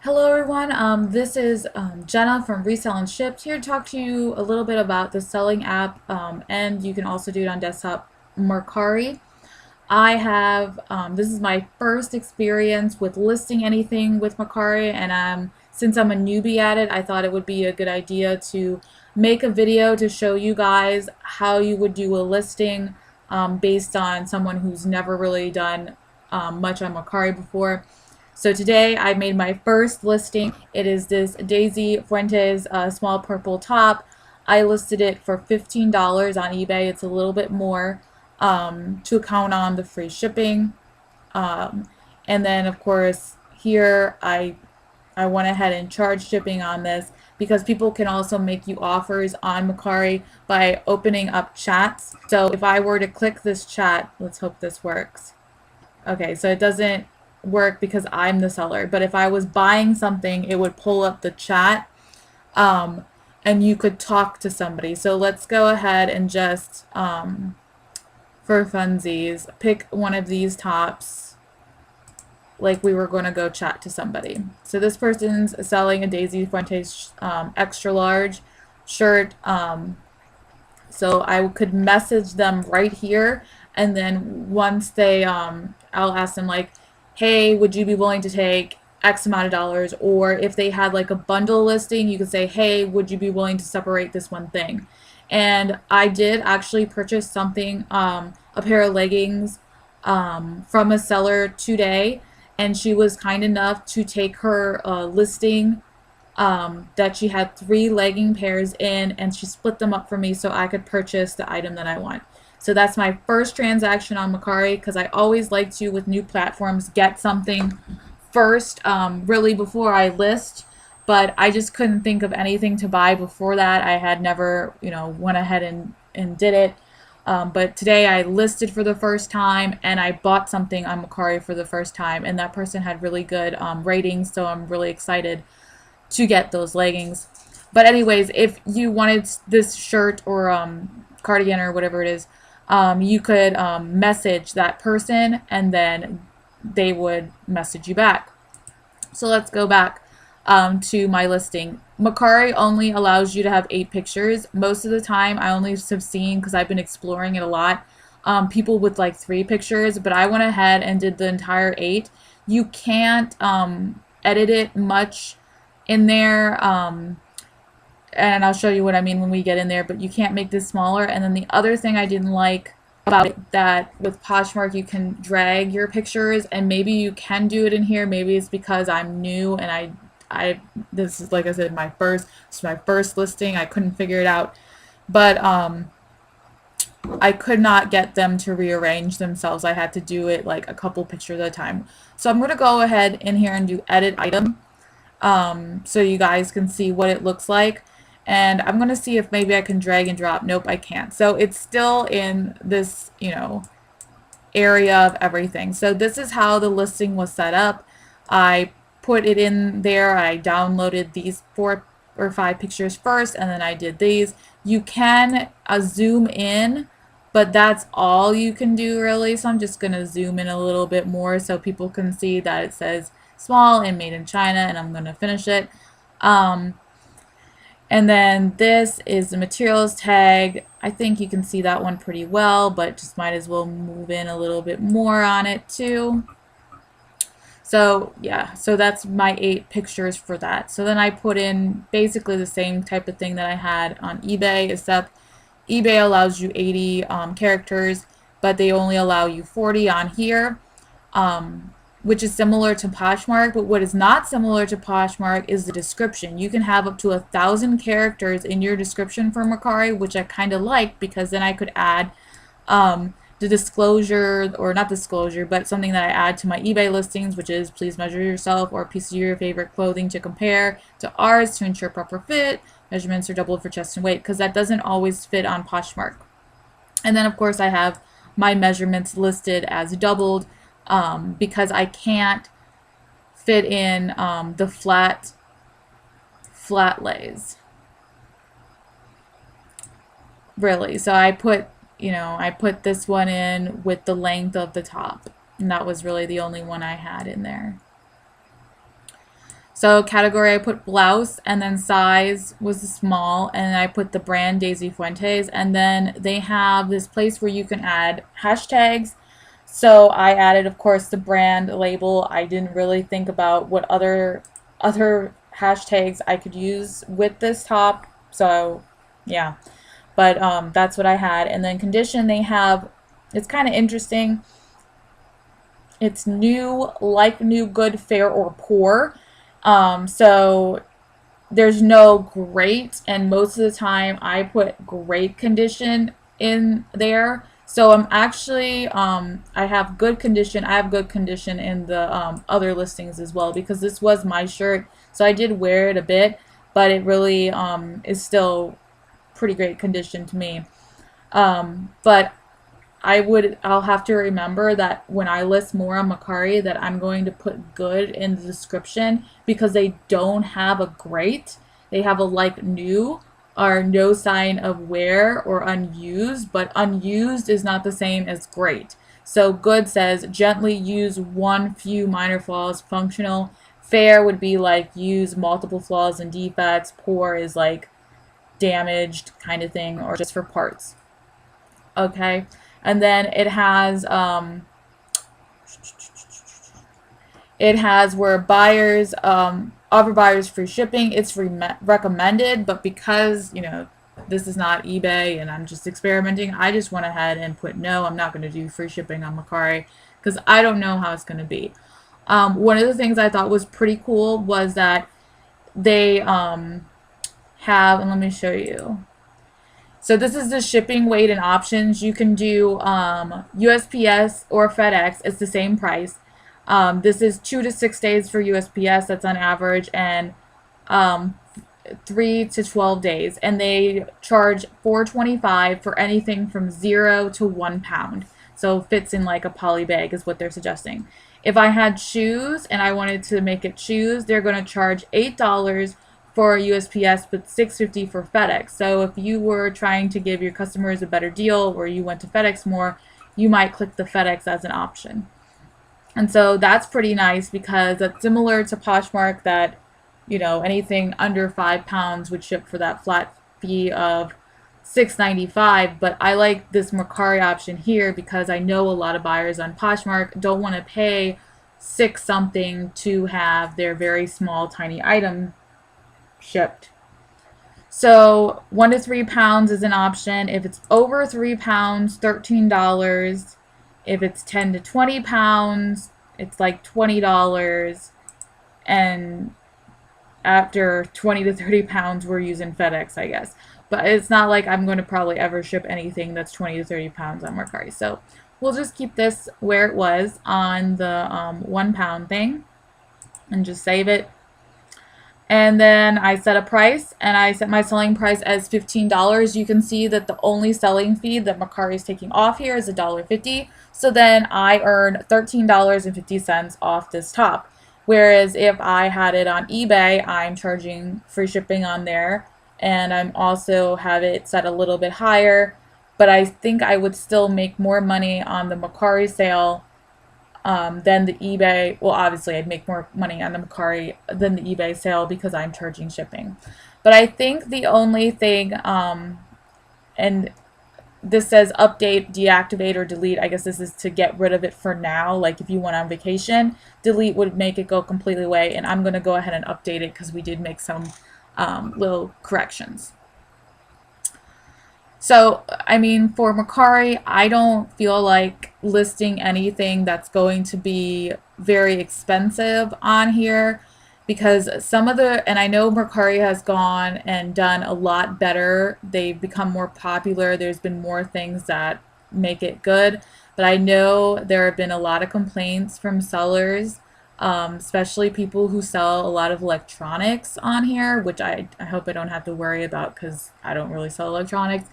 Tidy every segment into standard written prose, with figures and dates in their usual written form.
Hello everyone, this is Jenna from Resell and Shipped here to talk to you a little bit about the selling app, and you can also do it on desktop, Mercari. This is my first experience with listing anything with Mercari, and since I'm a newbie at it, I thought it would be a good idea to make a video to show you guys how you would do a listing based on someone who's never really done much on Mercari before. So today I made my first listing. It is this Daisy Fuentes small purple top. I listed it for $15 on eBay. It's a little bit more to account on the free shipping. And then of course here I went ahead and charged shipping on this because people can also make you offers on Mercari by opening up chats. So if I were to click this chat, let's hope this works. Okay, so it doesn't work because I'm the seller, but if I was buying something, it would pull up the chat, and you could talk to somebody. So let's go ahead and just, for funsies, pick one of these tops, like we were going to go chat to somebody. So this person's selling a Daisy Fuentes extra large shirt, so I could message them right here, and then once they, I'll ask them like, hey, would you be willing to take X amount of dollars? Or if they had like a bundle listing, you could say, hey, would you be willing to separate this one thing? And I did actually purchase something, a pair of leggings from a seller today, and she was kind enough to take her listing that she had 3 legging pairs in, and she split them up for me so I could purchase the item that I want. So that's my first transaction on Mercari, because I always like to, with new platforms, get something first, really before I list. But I just couldn't think of anything to buy before that. I had never, went ahead and did it. But today I listed for the first time, and I bought something on Mercari for the first time, and that person had really good ratings, so I'm really excited to get those leggings. But anyways, if you wanted this shirt or cardigan or whatever it is, you could message that person, and then they would message you back. So let's go back to my listing. Mercari only allows you to have 8 pictures. Most of the time I only have seen, because I've been exploring it a lot, people with like 3 pictures, but I went ahead and did the entire 8. You can't edit it much in there, and I'll show you what I mean when we get in there, but you can't make this smaller. And then the other thing I didn't like about it, that with Poshmark you can drag your pictures, and maybe you can do it in here. Maybe it's because I'm new and this is, like I said, my first listing. I couldn't figure it out, but I could not get them to rearrange themselves. I had to do it like a couple pictures at a time. So I'm going to go ahead in here and do edit item, so you guys can see what it looks like. And I'm going to see if maybe I can drag and drop. Nope, I can't. So it's still in this, area of everything. So this is how the listing was set up. I put it in there. I downloaded these 4 or 5 pictures first, and then I did these. You can zoom in, but that's all you can do really. So I'm just going to zoom in a little bit more so people can see that it says small and made in China, and I'm going to finish it. And then this is the materials tag. I think you can see that one pretty well, but just might as well move in a little bit more on it too. So yeah, so that's my 8 pictures for that. So then I put in basically the same type of thing that I had on eBay, except eBay allows you 80 characters, but they only allow you 40 on here. Which is similar to Poshmark, but what is not similar to Poshmark is the description. You can have up to 1,000 characters in your description for Mercari, which I kind of like, because then I could add the disclosure, or not disclosure, but something that I add to my eBay listings, which is please measure yourself or a piece of your favorite clothing to compare to ours to ensure proper fit. Measurements are doubled for chest and weight, because that doesn't always fit on Poshmark. And then of course I have my measurements listed as doubled, because I can't fit in the flat lays, really. So I put this one in with the length of the top, and that was really the only one I had in there. So category, I put blouse, and then size was small, and I put the brand Daisy Fuentes, and then they have this place where you can add hashtags. So I added, of course, the brand label. I didn't really think about what other hashtags I could use with this top. So yeah, but that's what I had. And then condition, they have, it's kind of interesting. It's new, like new, good, fair, or poor. So there's no great, and most of the time I put great condition in there. So I'm actually, I have good condition. I have good condition in the other listings as well, because this was my shirt. So I did wear it a bit, but it really is still pretty great condition to me. But I'll have to remember that when I list more on Mercari that I'm going to put good in the description, because they don't have a great. They have a like new or no sign of wear or unused, but unused is not the same as great. So good says gently use one few minor flaws, functional. Fair would be like use multiple flaws and defects. Poor is like damaged kind of thing, or just for parts. Okay. And then it has where buyers offer buyers free shipping. It's recommended, but because this is not eBay and I'm just experimenting, I just went ahead and put no. I'm not going to do free shipping on Mercari because I don't know how it's going to be. One of the things I thought was pretty cool was that they have, and let me show you. So this is the shipping weight and options. You can do USPS or FedEx. It's the same price. This is 2 to 6 days for USPS. That's on average, and 3 to 12 days. And they charge $4.25 for anything from 0 to 1 pound. So fits in like a poly bag is what they're suggesting. If I had shoes and I wanted to make it shoes, they're going to charge $8 for USPS, but $6.50 for FedEx. So if you were trying to give your customers a better deal, or you went to FedEx more, you might click the FedEx as an option. And so that's pretty nice, because that's similar to Poshmark, that anything under 5 pounds would ship for that flat fee of $6.95. But I like this Mercari option here because I know a lot of buyers on Poshmark don't want to pay $6 something to have their very small tiny item shipped. So 1 to 3 pounds is an option. If it's over 3 pounds, $13. If it's 10 to 20 pounds, it's like $20. And after 20 to 30 pounds, we're using FedEx, I guess. But it's not like I'm going to probably ever ship anything that's 20 to 30 pounds on Mercari. So we'll just keep this where it was on the 1 pound thing and just save it. And then I set a price, and I set my selling price as $15. You can see that the only selling fee that Mercari is taking off here is $1.50. So then I earn $13.50 off this top. Whereas if I had it on eBay, I'm charging free shipping on there, and I'm also have it set a little bit higher. But I think I would still make more money on the Mercari sale than the eBay. Well, obviously I'd make more money on the Mercari than the eBay sale because I'm charging shipping. But I think the only thing, and this says update, deactivate, or delete. I guess this is to get rid of it for now. Like if you went on vacation, delete would make it go completely away. And I'm going to go ahead and update it because we did make some little corrections. So, I mean, for Mercari, I don't feel like listing anything that's going to be very expensive on here, because some of the, and I know Mercari has gone and done a lot better. They've become more popular. There's been more things that make it good. But I know there have been a lot of complaints from sellers, especially people who sell a lot of electronics on here, which I hope I don't have to worry about because I don't really sell electronics.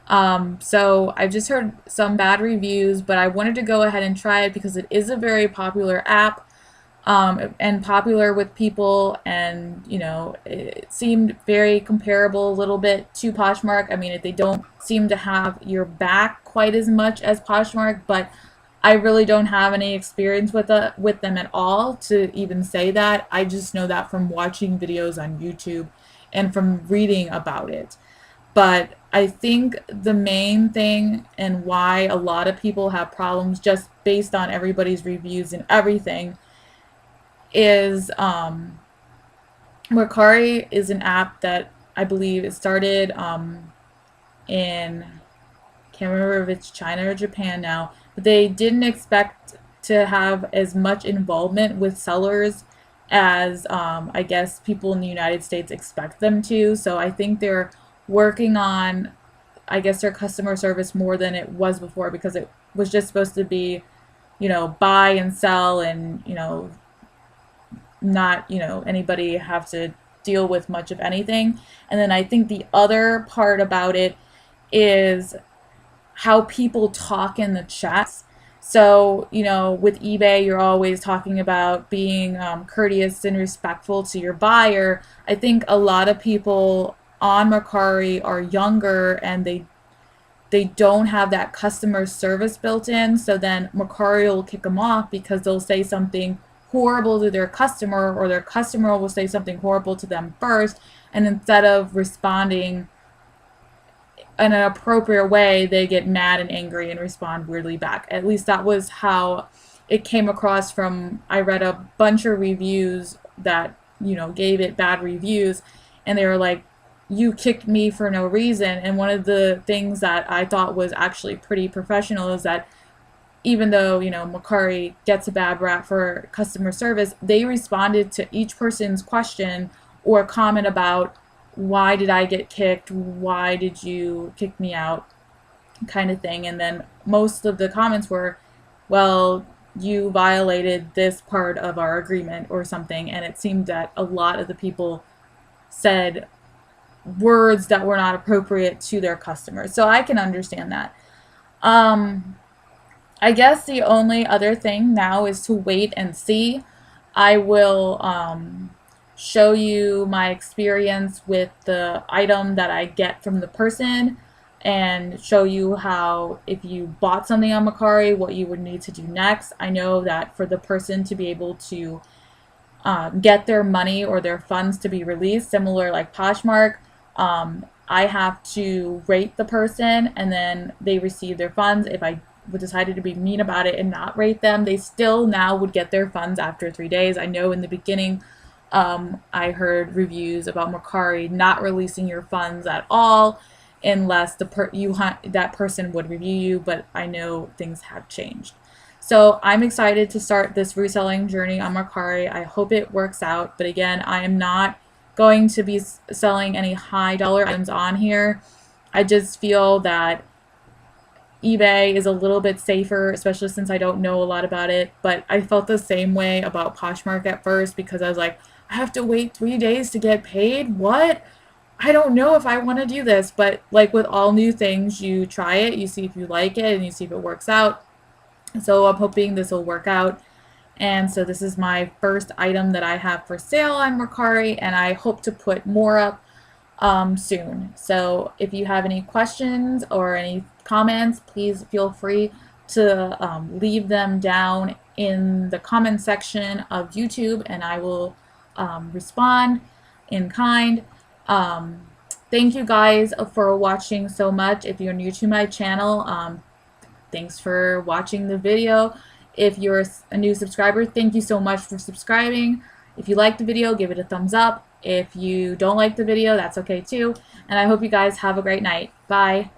So I've just heard some bad reviews, but I wanted to go ahead and try it because it is a very popular app, and popular with people, and it seemed very comparable a little bit to Poshmark. I mean, they don't seem to have your back quite as much as Poshmark, but I really don't have any experience with them at all to even say that. I just know that from watching videos on YouTube and from reading about it. But I think the main thing and why a lot of people have problems just based on everybody's reviews and everything is Mercari is an app that I believe it started in, can't remember if it's China or Japan now, but they didn't expect to have as much involvement with sellers as I guess people in the United States expect them to. So I think they're working on, I guess, their customer service more than it was before, because it was just supposed to be, buy and sell, and, not, anybody have to deal with much of anything. And then I think the other part about it is how people talk in the chats. So, with eBay, you're always talking about being courteous and respectful to your buyer. I think a lot of people on Mercari are younger, and they don't have that customer service built in. So then Mercari will kick them off because they'll say something horrible to their customer, or their customer will say something horrible to them first. And instead of responding in an appropriate way, they get mad and angry and respond weirdly back. At least that was how it came across from, I read a bunch of reviews that, gave it bad reviews, and they were like, you kicked me for no reason. And one of the things that I thought was actually pretty professional is that even though, Mercari gets a bad rap for customer service, they responded to each person's question or comment about, why did I get kicked? Why did you kick me out? Kind of thing. And then most of the comments were, well, you violated this part of our agreement or something. And it seemed that a lot of the people said words that were not appropriate to their customers. So I can understand that. I guess the only other thing now is to wait and see. I will show you my experience with the item that I get from the person, and show you how, if you bought something on Mercari, what you would need to do next. I know that for the person to be able to get their money or their funds to be released, similar like Poshmark, I have to rate the person, and then they receive their funds. If I decided to be mean about it and not rate them, they still now would get their funds after 3 days. I know in the beginning, I heard reviews about Mercari not releasing your funds at all unless that person would review you, but I know things have changed. So I'm excited to start this reselling journey on Mercari. I hope it works out, but again, I am not going to be selling any high dollar items on here. I just feel that eBay is a little bit safer, especially since I don't know a lot about it. But I felt the same way about Poshmark at first, because I was like, I have to wait 3 days to get paid? What? I don't know if I want to do this. But like with all new things, you try it, you see if you like it, and you see if it works out. So I'm hoping this will work out. And so this is my first item that I have for sale on Mercari, and I hope to put more up soon. So if you have any questions or any comments, please feel free to leave them down in the comment section of YouTube, and I will respond in kind. Thank you guys for watching so much. If you're new to my channel, thanks for watching the video. If you're a new subscriber, thank you so much for subscribing. If you like the video, give it a thumbs up. If you don't like the video, that's okay too. And I hope you guys have a great night. Bye.